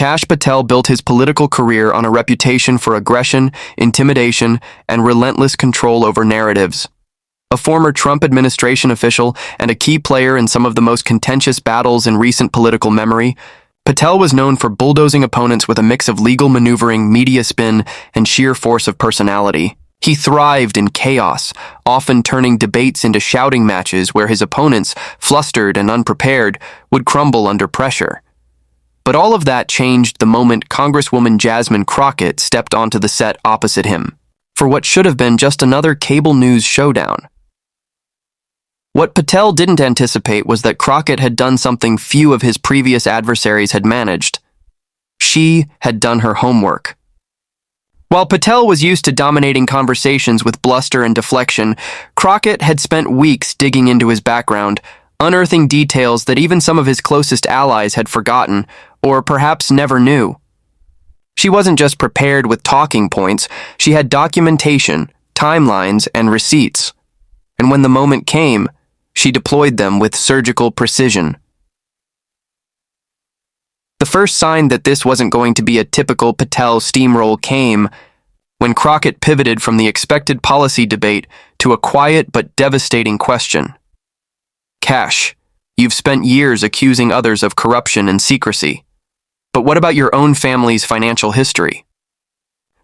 Kash Patel built his political career on a reputation for aggression, intimidation, and relentless control over narratives. A former Trump administration official and a key player in some of the most contentious battles in recent political memory, Patel was known for bulldozing opponents with a mix of legal maneuvering, media spin, and sheer force of personality. He thrived in chaos, often turning debates into shouting matches where his opponents, flustered and unprepared, would crumble under pressure. But all of that changed the moment Congresswoman Jasmine Crockett stepped onto the set opposite him, for what should have been just another cable news showdown. What Patel didn't anticipate was that Crockett had done something few of his previous adversaries had managed. She had done her homework. While Patel was used to dominating conversations with bluster and deflection, Crockett had spent weeks digging into his background, unearthing details that even some of his closest allies had forgotten, or perhaps never knew. She wasn't just prepared with talking points, she had documentation, timelines, and receipts. And when the moment came, she deployed them with surgical precision. The first sign that this wasn't going to be a typical Patel steamroll came when Crockett pivoted from the expected policy debate to a quiet but devastating question. Kash, you've spent years accusing others of corruption and secrecy. But what about your own family's financial history?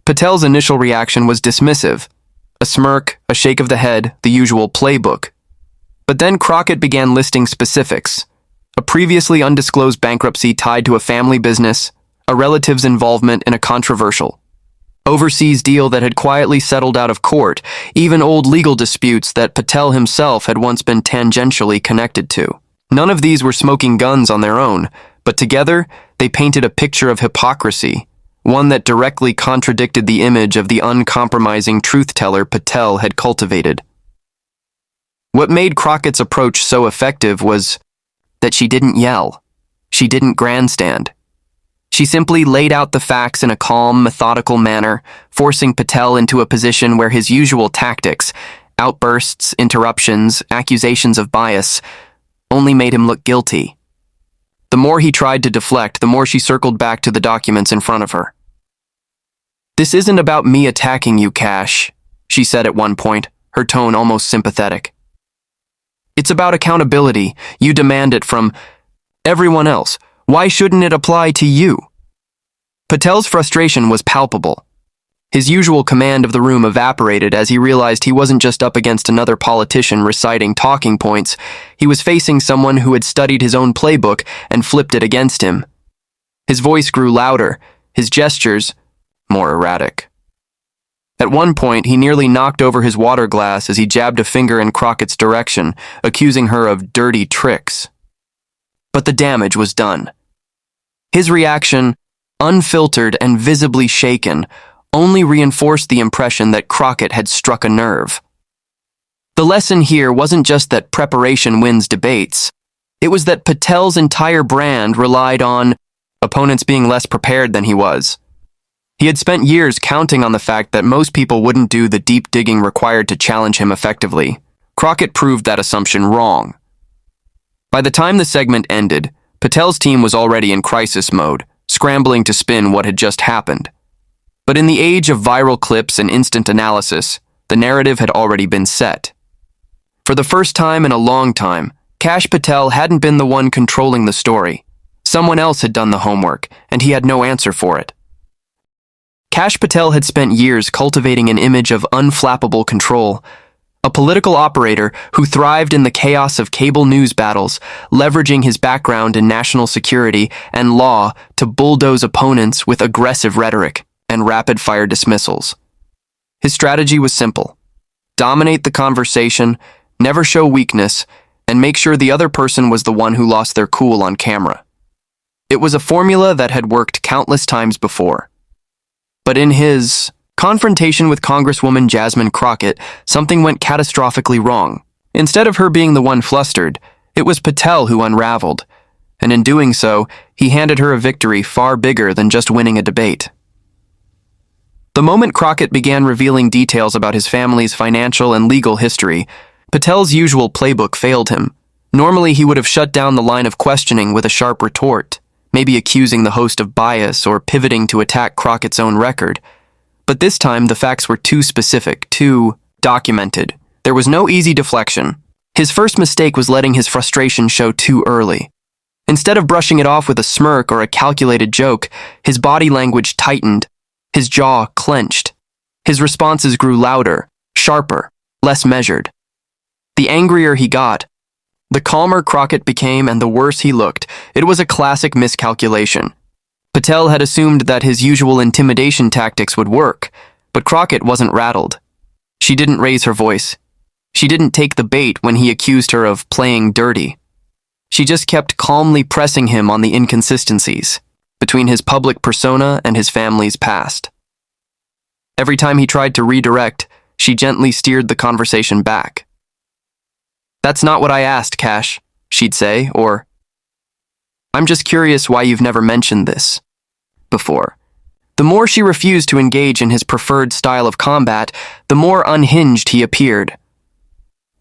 Patel's initial reaction was dismissive. A smirk, a shake of the head, the usual playbook. But then Crockett began listing specifics. A previously undisclosed bankruptcy tied to a family business, a relative's involvement in a controversial overseas deal that had quietly settled out of court, even old legal disputes that Patel himself had once been tangentially connected to. None of these were smoking guns on their own, but together they painted a picture of hypocrisy, one that directly contradicted the image of the uncompromising truth-teller Patel had cultivated. What made Crockett's approach so effective was that she didn't yell. She didn't grandstand. She simply laid out the facts in a calm, methodical manner, forcing Patel into a position where his usual tactics, outbursts, interruptions, accusations of bias, only made him look guilty. The more he tried to deflect, the more she circled back to the documents in front of her. "This isn't about me attacking you, Kash," she said at one point, her tone almost sympathetic. "It's about accountability. You demand it from everyone else. Why shouldn't it apply to you?" Patel's frustration was palpable. His usual command of the room evaporated as he realized he wasn't just up against another politician reciting talking points, he was facing someone who had studied his own playbook and flipped it against him. His voice grew louder, his gestures more erratic. At one point, he nearly knocked over his water glass as he jabbed a finger in Crockett's direction, accusing her of dirty tricks. But the damage was done. His reaction, unfiltered and visibly shaken, only reinforced the impression that Crockett had struck a nerve. The lesson here wasn't just that preparation wins debates. It was that Patel's entire brand relied on opponents being less prepared than he was. He had spent years counting on the fact that most people wouldn't do the deep digging required to challenge him effectively. Crockett proved that assumption wrong. By the time the segment ended, Patel's team was already in crisis mode, scrambling to spin what had just happened. But in the age of viral clips and instant analysis, the narrative had already been set. For the first time in a long time, Kash Patel hadn't been the one controlling the story. Someone else had done the homework, and he had no answer for it. Kash Patel had spent years cultivating an image of unflappable control, a political operator who thrived in the chaos of cable news battles, leveraging his background in national security and law to bulldoze opponents with aggressive rhetoric and rapid-fire dismissals. His strategy was simple: dominate the conversation, never show weakness, and make sure the other person was the one who lost their cool on camera. It was a formula that had worked countless times before. But in his confrontation with Congresswoman Jasmine Crockett, something went catastrophically wrong. Instead of her being the one flustered, it was Patel who unraveled, and in doing so, he handed her a victory far bigger than just winning a debate. The moment Crockett began revealing details about his family's financial and legal history, Patel's usual playbook failed him. Normally, he would have shut down the line of questioning with a sharp retort. maybe accusing the host of bias or pivoting to attack Crockett's own record. But this time, the facts were too specific, too documented. There was no easy deflection. His first mistake was letting his frustration show too early. Instead of brushing it off with a smirk or a calculated joke, his body language tightened, his jaw clenched. His responses grew louder, sharper, less measured. The angrier he got, the calmer Crockett became and the worse he looked. It was a classic miscalculation. Patel had assumed that his usual intimidation tactics would work, but Crockett wasn't rattled. She didn't raise her voice. She didn't take the bait when he accused her of playing dirty. She just kept calmly pressing him on the inconsistencies between his public persona and his family's past. Every time he tried to redirect, she gently steered the conversation back. "That's not what I asked, Kash," she'd say, or, "I'm just curious why you've never mentioned this before." The more she refused to engage in his preferred style of combat, the more unhinged he appeared.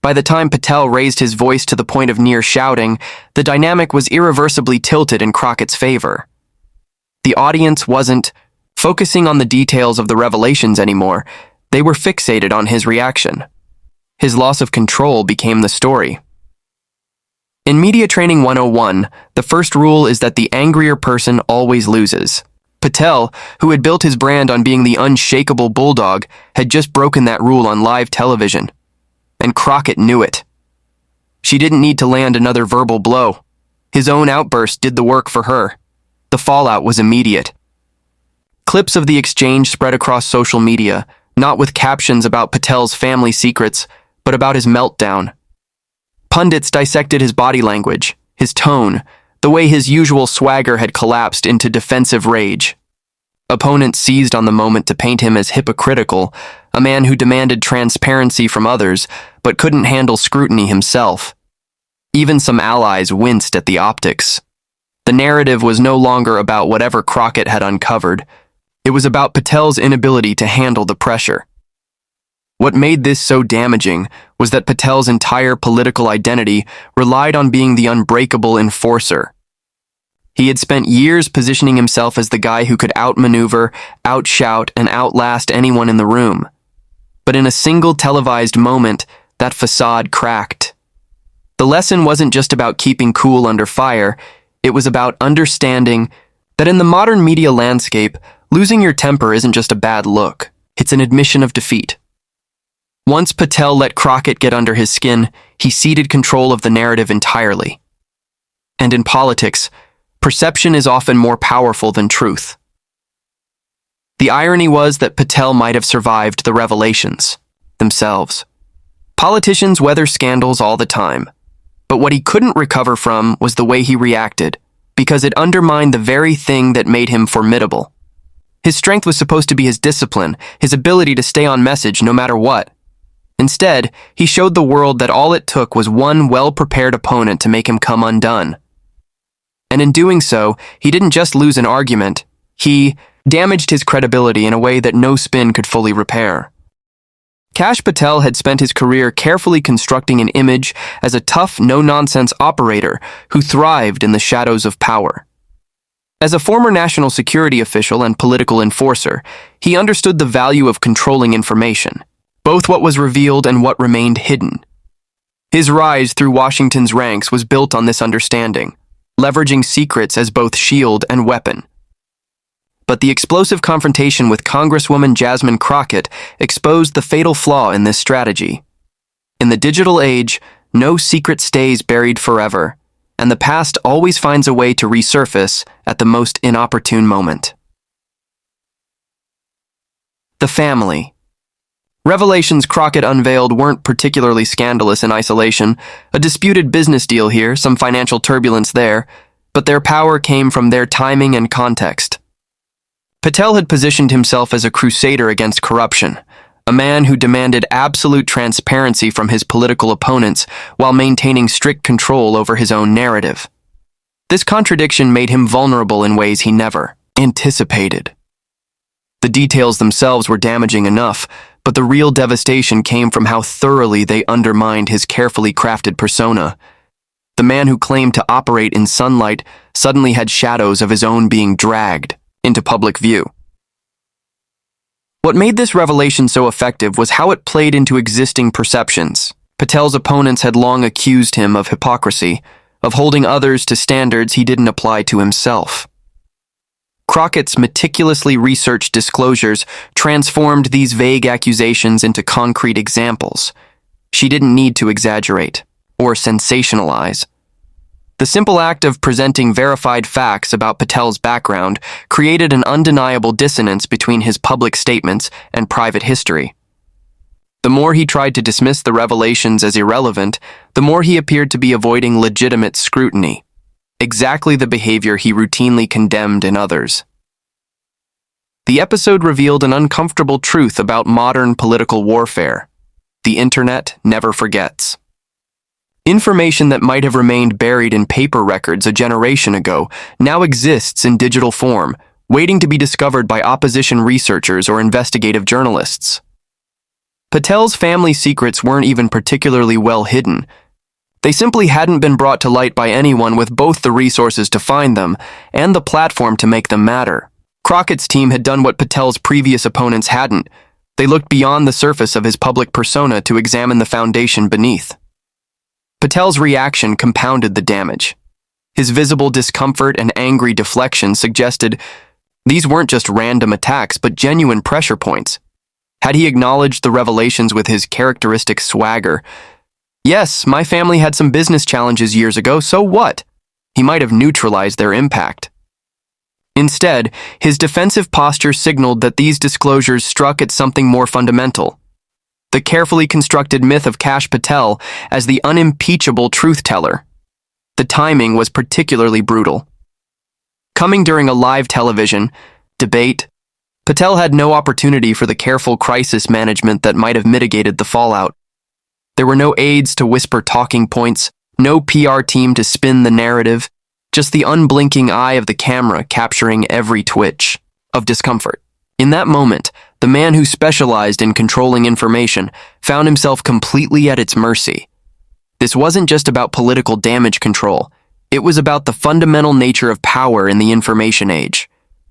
By the time Patel raised his voice to the point of near shouting, the dynamic was irreversibly tilted in Crockett's favor. The audience wasn't focusing on the details of the revelations anymore. They were fixated on his reaction. His loss of control became the story. In Media Training 101, the first rule is that the angrier person always loses. Patel, who had built his brand on being the unshakable bulldog, had just broken that rule on live television. And Crockett knew it. She didn't need to land another verbal blow. His own outburst did the work for her. The fallout was immediate. Clips of the exchange spread across social media, not with captions about Patel's family secrets, but about his meltdown. Pundits dissected his body language, his tone, the way his usual swagger had collapsed into defensive rage. Opponents seized on the moment to paint him as hypocritical, a man who demanded transparency from others, but couldn't handle scrutiny himself. Even some allies winced at the optics. The narrative was no longer about whatever Crockett had uncovered. It was about Patel's inability to handle the pressure. What made this so damaging was that Patel's entire political identity relied on being the unbreakable enforcer. He had spent years positioning himself as the guy who could outmaneuver, outshout, and outlast anyone in the room. But in a single televised moment, that facade cracked. The lesson wasn't just about keeping cool under fire, it was about understanding that in the modern media landscape, losing your temper isn't just a bad look, it's an admission of defeat. Once Patel let Crockett get under his skin, he ceded control of the narrative entirely. And in politics, perception is often more powerful than truth. The irony was that Patel might have survived the revelations themselves. Politicians weather scandals all the time, but what he couldn't recover from was the way he reacted, because it undermined the very thing that made him formidable. His strength was supposed to be his discipline, his ability to stay on message no matter what. Instead, he showed the world that all it took was one well-prepared opponent to make him come undone. And in doing so, he didn't just lose an argument, he damaged his credibility in a way that no spin could fully repair. Kash Patel had spent his career carefully constructing an image as a tough, no-nonsense operator who thrived in the shadows of power. As a former national security official and political enforcer, he understood the value of controlling information, both what was revealed and what remained hidden. His rise through Washington's ranks was built on this understanding, leveraging secrets as both shield and weapon. But the explosive confrontation with Congresswoman Jasmine Crockett exposed the fatal flaw in this strategy. In the digital age, no secret stays buried forever, and the past always finds a way to resurface at the most inopportune moment. The family. Revelations Crockett unveiled weren't particularly scandalous in isolation, a disputed business deal here, some financial turbulence there, but their power came from their timing and context. Patel had positioned himself as a crusader against corruption, a man who demanded absolute transparency from his political opponents while maintaining strict control over his own narrative. This contradiction made him vulnerable in ways he never anticipated. The details themselves were damaging enough, but the real devastation came from how thoroughly they undermined his carefully crafted persona. The man who claimed to operate in sunlight suddenly had shadows of his own being dragged into public view. What made this revelation so effective was how it played into existing perceptions. Patel's opponents had long accused him of hypocrisy, of holding others to standards he didn't apply to himself. Crockett's meticulously researched disclosures transformed these vague accusations into concrete examples. She didn't need to exaggerate or sensationalize. The simple act of presenting verified facts about Patel's background created an undeniable dissonance between his public statements and private history. The more he tried to dismiss the revelations as irrelevant, the more he appeared to be avoiding legitimate scrutiny, exactly the behavior he routinely condemned in others. The episode revealed an uncomfortable truth about modern political warfare. The internet never forgets. Information that might have remained buried in paper records a generation ago now exists in digital form, waiting to be discovered by opposition researchers or investigative journalists. Patel's family secrets weren't even particularly well hidden. They simply hadn't been brought to light by anyone with both the resources to find them and the platform to make them matter. Crockett's team had done what Patel's previous opponents hadn't. They looked beyond the surface of his public persona to examine the foundation beneath. Patel's reaction compounded the damage. His visible discomfort and angry deflection suggested these weren't just random attacks but genuine pressure points. Had he acknowledged the revelations with his characteristic swagger, "Yes, my family had some business challenges years ago, so what?" he might have neutralized their impact. Instead, his defensive posture signaled that these disclosures struck at something more fundamental. The carefully constructed myth of Kash Patel as the unimpeachable truth-teller. The timing was particularly brutal. Coming during a live television debate, Patel had no opportunity for the careful crisis management that might have mitigated the fallout. There were no aides to whisper talking points, no PR team to spin the narrative, just the unblinking eye of the camera capturing every twitch of discomfort. In that moment, the man who specialized in controlling information found himself completely at its mercy. This wasn't just about political damage control. It was about the fundamental nature of power in the information age.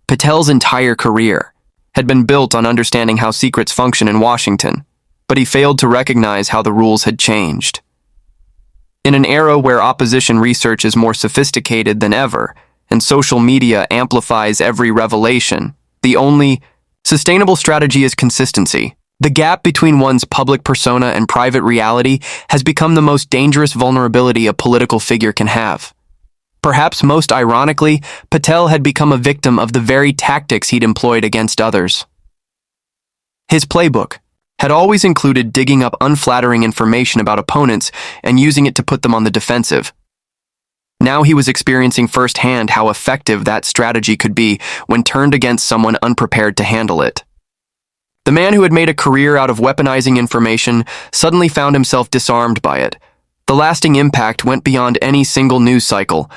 Patel's entire career had been built on understanding how secrets function in Washington, but he failed to recognize how the rules had changed. In an era where opposition research is more sophisticated than ever, and social media amplifies every revelation, the only sustainable strategy is consistency. The gap between one's public persona and private reality has become the most dangerous vulnerability a political figure can have. Perhaps most ironically, Patel had become a victim of the very tactics he'd employed against others. His playbook had always included digging up unflattering information about opponents and using it to put them on the defensive. Now he was experiencing firsthand how effective that strategy could be when turned against someone unprepared to handle it. The man who had made a career out of weaponizing information suddenly found himself disarmed by it. The lasting impact went beyond any single news cycle.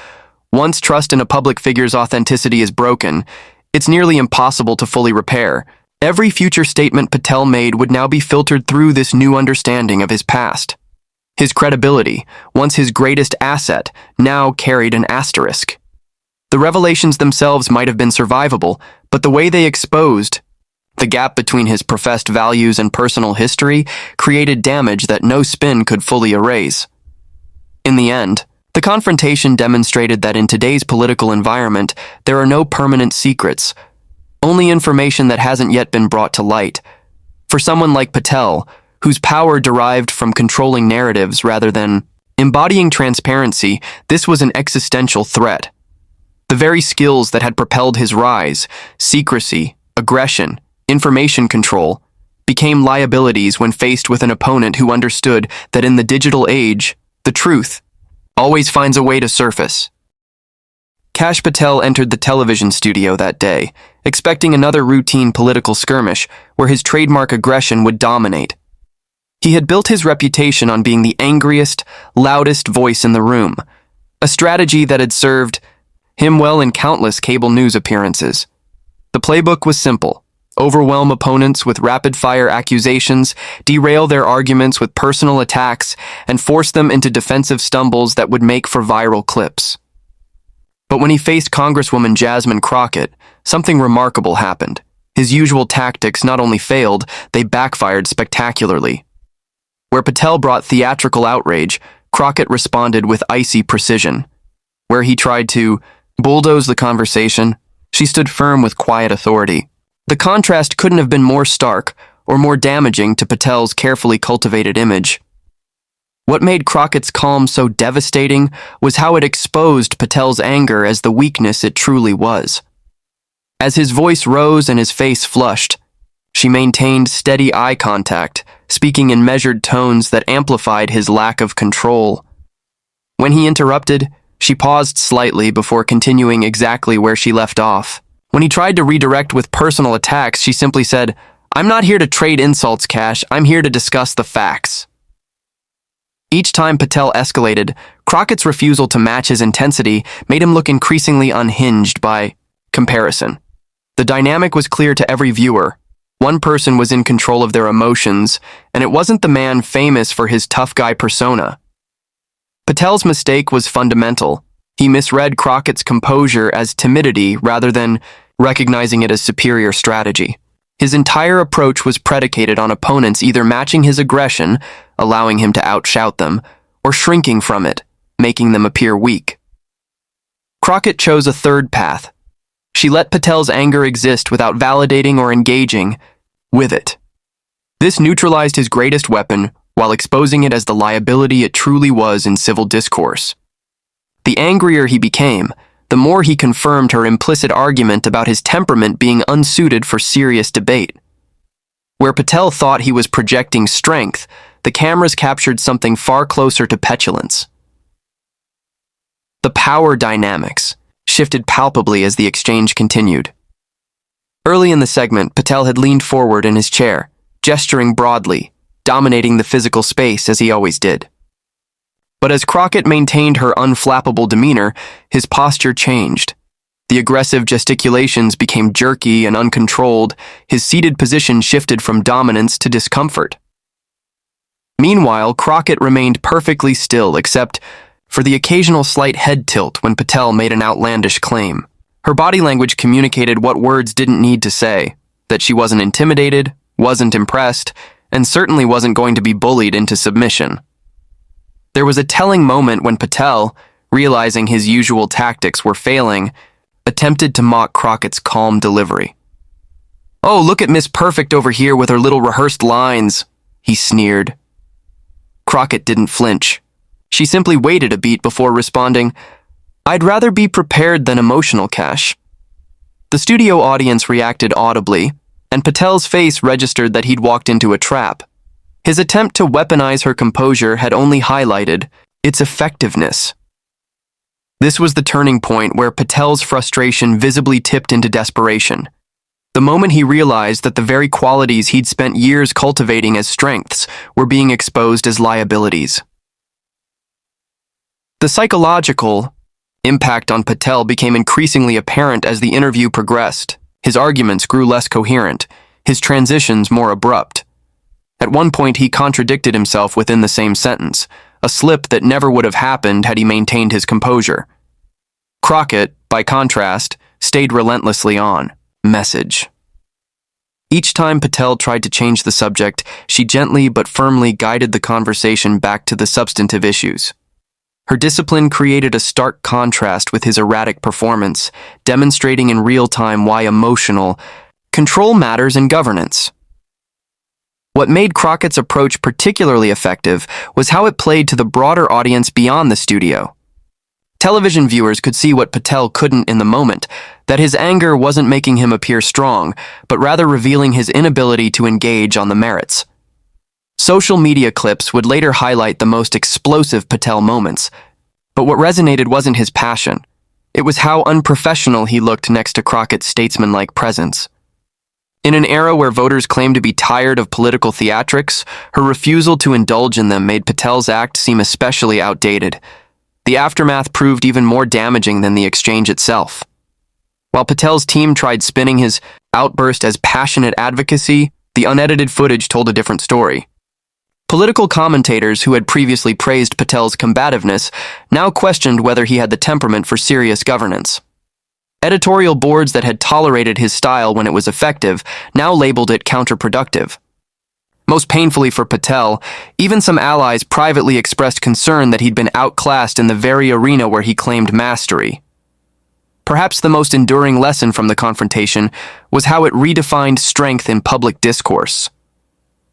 Once trust in a public figure's authenticity is broken, it's nearly impossible to fully repair. Every future statement Patel made would now be filtered through this new understanding of his past. His credibility, once his greatest asset, now carried an asterisk. The revelations themselves might have been survivable, but the way they exposed the gap between his professed values and personal history created damage that no spin could fully erase. In the end, the confrontation demonstrated that in today's political environment, there are no permanent secrets, only information that hasn't yet been brought to light. For someone like Patel, whose power derived from controlling narratives rather than embodying transparency, this was an existential threat. The very skills that had propelled his rise, secrecy, aggression, information control, became liabilities when faced with an opponent who understood that in the digital age, the truth always finds a way to surface. Kash Patel entered the television studio that day, expecting another routine political skirmish where his trademark aggression would dominate. He had built his reputation on being the angriest, loudest voice in the room, a strategy that had served him well in countless cable news appearances. The playbook was simple: overwhelm opponents with rapid-fire accusations, derail their arguments with personal attacks, and force them into defensive stumbles that would make for viral clips. But when he faced Congresswoman Jasmine Crockett, something remarkable happened. His usual tactics not only failed, they backfired spectacularly. Where Patel brought theatrical outrage, Crockett responded with icy precision. Where he tried to bulldoze the conversation, she stood firm with quiet authority. The contrast couldn't have been more stark or more damaging to Patel's carefully cultivated image. What made Crockett's calm so devastating was how it exposed Patel's anger as the weakness it truly was. As his voice rose and his face flushed, she maintained steady eye contact, speaking in measured tones that amplified his lack of control. When he interrupted, she paused slightly before continuing exactly where she left off. When he tried to redirect with personal attacks, she simply said, "I'm not here to trade insults, Kash. I'm here to discuss the facts." Each time Patel escalated, Crockett's refusal to match his intensity made him look increasingly unhinged by comparison. The dynamic was clear to every viewer. One person was in control of their emotions, and it wasn't the man famous for his tough guy persona. Patel's mistake was fundamental. He misread Crockett's composure as timidity rather than recognizing it as superior strategy. His entire approach was predicated on opponents either matching his aggression, allowing him to outshout them, or shrinking from it, making them appear weak. Crockett chose a third path. She let Patel's anger exist without validating or engaging with it. This neutralized his greatest weapon while exposing it as the liability it truly was in civil discourse. The angrier he became, the more he confirmed her implicit argument about his temperament being unsuited for serious debate. Where Patel thought he was projecting strength, the cameras captured something far closer to petulance. The power dynamics shifted palpably as the exchange continued. Early in the segment, Patel had leaned forward in his chair, gesturing broadly, dominating the physical space as he always did. But as Crockett maintained her unflappable demeanor, his posture changed. The aggressive gesticulations became jerky and uncontrolled. His seated position shifted from dominance to discomfort. Meanwhile, Crockett remained perfectly still except for the occasional slight head tilt when Patel made an outlandish claim. Her body language communicated what words didn't need to say, that she wasn't intimidated, wasn't impressed, and certainly wasn't going to be bullied into submission. There was a telling moment when Patel, realizing his usual tactics were failing, attempted to mock Crockett's calm delivery. "Oh, look at Miss Perfect over here with her little rehearsed lines," he sneered. Crockett didn't flinch. She simply waited a beat before responding, "I'd rather be prepared than emotional, Kash." The studio audience reacted audibly, and Patel's face registered that he'd walked into a trap. His attempt to weaponize her composure had only highlighted its effectiveness. This was the turning point where Patel's frustration visibly tipped into desperation. The moment he realized that the very qualities he'd spent years cultivating as strengths were being exposed as liabilities. The psychological impact on Patel became increasingly apparent as the interview progressed. His arguments grew less coherent, his transitions more abrupt. At one point, he contradicted himself within the same sentence, a slip that never would have happened had he maintained his composure. Crockett, by contrast, stayed relentlessly on message. Each time Patel tried to change the subject, she gently but firmly guided the conversation back to the substantive issues. Her discipline created a stark contrast with his erratic performance, demonstrating in real time why emotional control matters in governance. What made Crockett's approach particularly effective was how it played to the broader audience beyond the studio. Television viewers could see what Patel couldn't in the moment, that his anger wasn't making him appear strong, but rather revealing his inability to engage on the merits. Social media clips would later highlight the most explosive Patel moments, but what resonated wasn't his passion. It was how unprofessional he looked next to Crockett's statesmanlike presence. In an era where voters claimed to be tired of political theatrics, her refusal to indulge in them made Patel's act seem especially outdated. The aftermath proved even more damaging than the exchange itself. While Patel's team tried spinning his outburst as passionate advocacy, the unedited footage told a different story. Political commentators who had previously praised Patel's combativeness now questioned whether he had the temperament for serious governance. Editorial boards that had tolerated his style when it was effective now labeled it counterproductive. Most painfully for Patel, even some allies privately expressed concern that he'd been outclassed in the very arena where he claimed mastery. Perhaps the most enduring lesson from the confrontation was how it redefined strength in public discourse.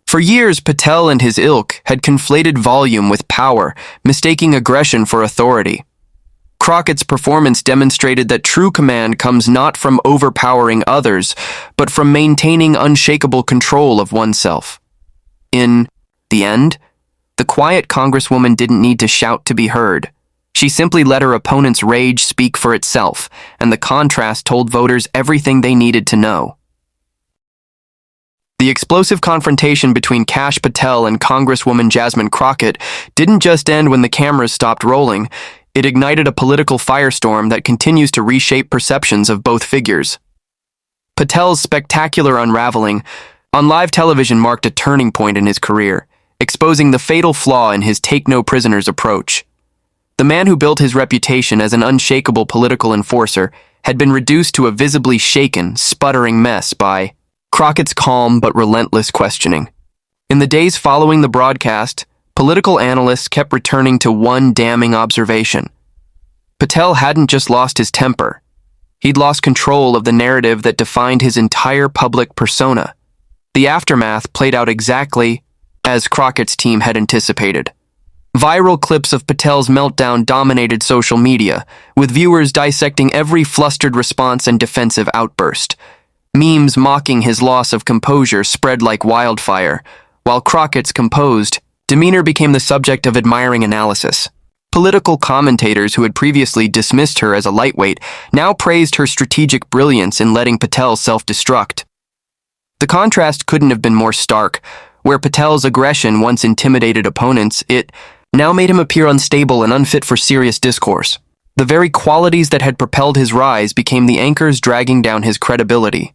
For years, Patel and his ilk had conflated volume with power, mistaking aggression for authority. Crockett's performance demonstrated that true command comes not from overpowering others, but from maintaining unshakable control of oneself. In the end, the quiet Congresswoman didn't need to shout to be heard. She simply let her opponent's rage speak for itself, and the contrast told voters everything they needed to know. The explosive confrontation between Kash Patel and Congresswoman Jasmine Crockett didn't just end when the cameras stopped rolling. It ignited a political firestorm that continues to reshape perceptions of both figures. Patel's spectacular unraveling on live television marked a turning point in his career, exposing the fatal flaw in his take-no-prisoners approach. The man who built his reputation as an unshakable political enforcer had been reduced to a visibly shaken, sputtering mess by Crockett's calm but relentless questioning. In the days following the broadcast, political analysts kept returning to one damning observation. Patel hadn't just lost his temper. He'd lost control of the narrative that defined his entire public persona. The aftermath played out exactly as Crockett's team had anticipated. Viral clips of Patel's meltdown dominated social media, with viewers dissecting every flustered response and defensive outburst. Memes mocking his loss of composure spread like wildfire, while Crockett's composed demeanor became the subject of admiring analysis. Political commentators who had previously dismissed her as a lightweight now praised her strategic brilliance in letting Patel self-destruct. The contrast couldn't have been more stark. Where Patel's aggression once intimidated opponents, it now made him appear unstable and unfit for serious discourse. The very qualities that had propelled his rise became the anchors dragging down his credibility.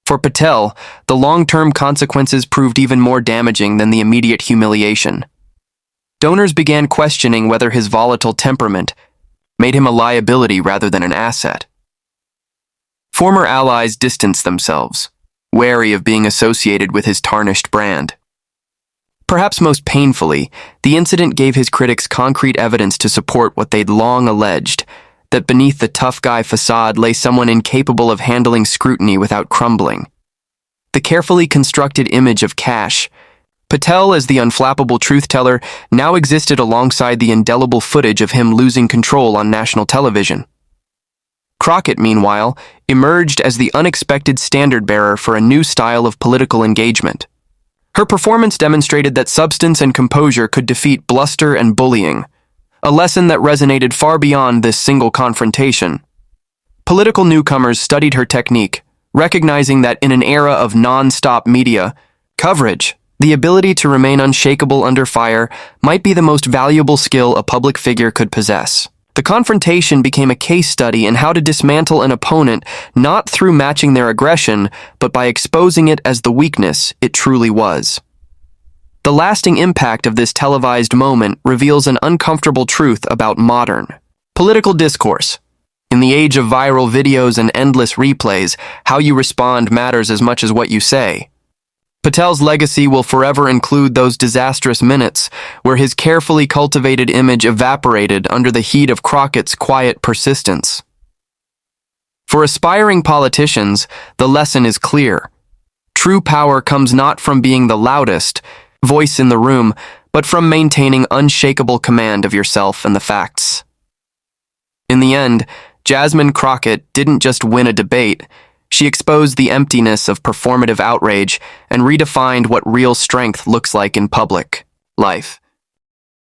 For Patel, the long-term consequences proved even more damaging than the immediate humiliation. Donors began questioning whether his volatile temperament made him a liability rather than an asset. Former allies distanced themselves, wary of being associated with his tarnished brand. Perhaps most painfully, the incident gave his critics concrete evidence to support what they'd long alleged, that beneath the tough guy facade lay someone incapable of handling scrutiny without crumbling. The carefully constructed image of Kash Patel as the unflappable truth-teller now existed alongside the indelible footage of him losing control on national television. Crockett, meanwhile, emerged as the unexpected standard-bearer for a new style of political engagement. Her performance demonstrated that substance and composure could defeat bluster and bullying, a lesson that resonated far beyond this single confrontation. Political newcomers studied her technique, recognizing that in an era of non-stop media coverage, the ability to remain unshakable under fire might be the most valuable skill a public figure could possess. The confrontation became a case study in how to dismantle an opponent not through matching their aggression, but by exposing it as the weakness it truly was. The lasting impact of this televised moment reveals an uncomfortable truth about modern political discourse. In the age of viral videos and endless replays, how you respond matters as much as what you say. Patel's legacy will forever include those disastrous minutes where his carefully cultivated image evaporated under the heat of Crockett's quiet persistence. For aspiring politicians, the lesson is clear. True power comes not from being the loudest voice in the room, but from maintaining unshakable command of yourself and the facts. In the end, Jasmine Crockett didn't just win a debate. She exposed the emptiness of performative outrage and redefined what real strength looks like in public life.